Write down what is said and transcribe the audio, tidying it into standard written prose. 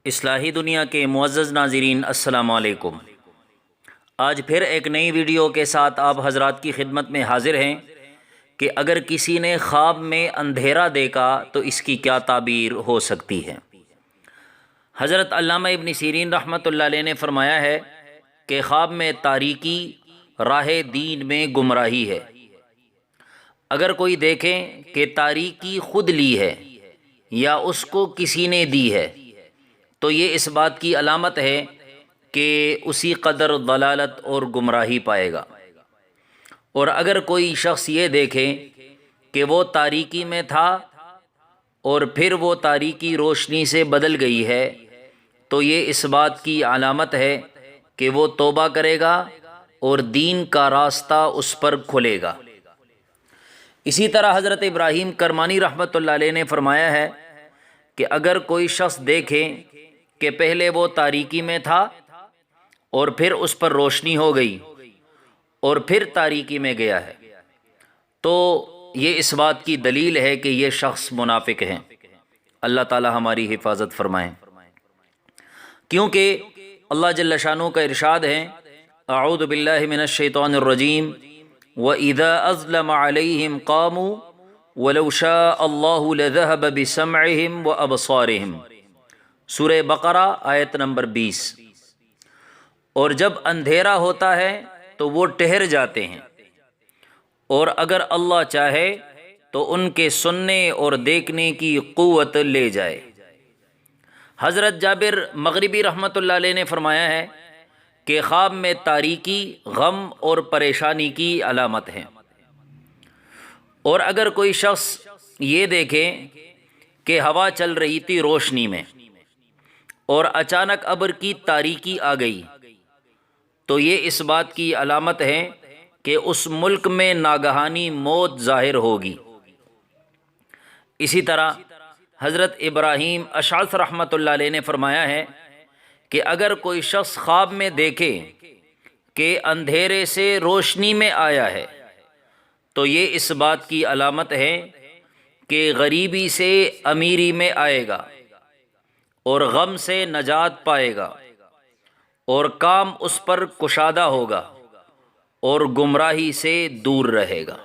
اصلاحی دنیا کے معزز ناظرین، السلام علیکم۔ آج پھر ایک نئی ویڈیو کے ساتھ آپ حضرات کی خدمت میں حاضر ہیں کہ اگر کسی نے خواب میں اندھیرا دیکھا تو اس کی کیا تعبیر ہو سکتی ہے۔ حضرت علامہ ابن سیرین رحمۃ اللہ علیہ نے فرمایا ہے کہ خواب میں تاریکی راہ دین میں گمراہی ہے۔ اگر کوئی دیکھے کہ تاریکی خود لی ہے یا اس کو کسی نے دی ہے تو یہ اس بات کی علامت ہے کہ اسی قدر ضلالت اور گمراہی پائے گا۔ اور اگر کوئی شخص یہ دیکھے کہ وہ تاریکی میں تھا اور پھر وہ تاریکی روشنی سے بدل گئی ہے تو یہ اس بات کی علامت ہے کہ وہ توبہ کرے گا اور دین کا راستہ اس پر کھلے گا۔ اسی طرح حضرت ابراہیم کرمانی رحمۃ اللہ علیہ نے فرمایا ہے کہ اگر کوئی شخص دیکھے کہ پہلے وہ تاریکی میں تھا اور پھر اس پر روشنی ہو گئی اور پھر تاریکی میں گیا ہے تو یہ اس بات کی دلیل ہے کہ یہ شخص منافق ہے۔ اللہ تعالی ہماری حفاظت فرمائے، کیونکہ اللہ جل شانہ کا ارشاد ہے، اعوذ باللہ من الشیطان الرجیم وَإِذَا أَظْلَمَ عَلَيْهِمْ قَامُوا وَلَوْ شَاءَ اللَّهُ لَذَهَبَ بِسَمْعِهِمْ وَأَبْصَارِهِمْ۔ سورہ بقرہ آیت نمبر 20۔ اور جب اندھیرا ہوتا ہے تو وہ ٹھہر جاتے ہیں، اور اگر اللہ چاہے تو ان کے سننے اور دیکھنے کی قوت لے جائے۔ حضرت جابر مغربی رحمۃ اللہ علیہ نے فرمایا ہے کہ خواب میں تاریکی غم اور پریشانی کی علامت ہے۔ اور اگر کوئی شخص یہ دیکھے کہ ہوا چل رہی تھی روشنی میں اور اچانک ابر کی تاریکی آ گئی تو یہ اس بات کی علامت ہے کہ اس ملک میں ناگہانی موت ظاہر ہوگی۔ اسی طرح حضرت ابراہیم اشعث رحمۃ اللہ علیہ نے فرمایا ہے کہ اگر کوئی شخص خواب میں دیکھے کہ اندھیرے سے روشنی میں آیا ہے تو یہ اس بات کی علامت ہے کہ غریبی سے امیری میں آئے گا اور غم سے نجات پائے گا اور کام اس پر کشادہ ہوگا اور گمراہی سے دور رہے گا۔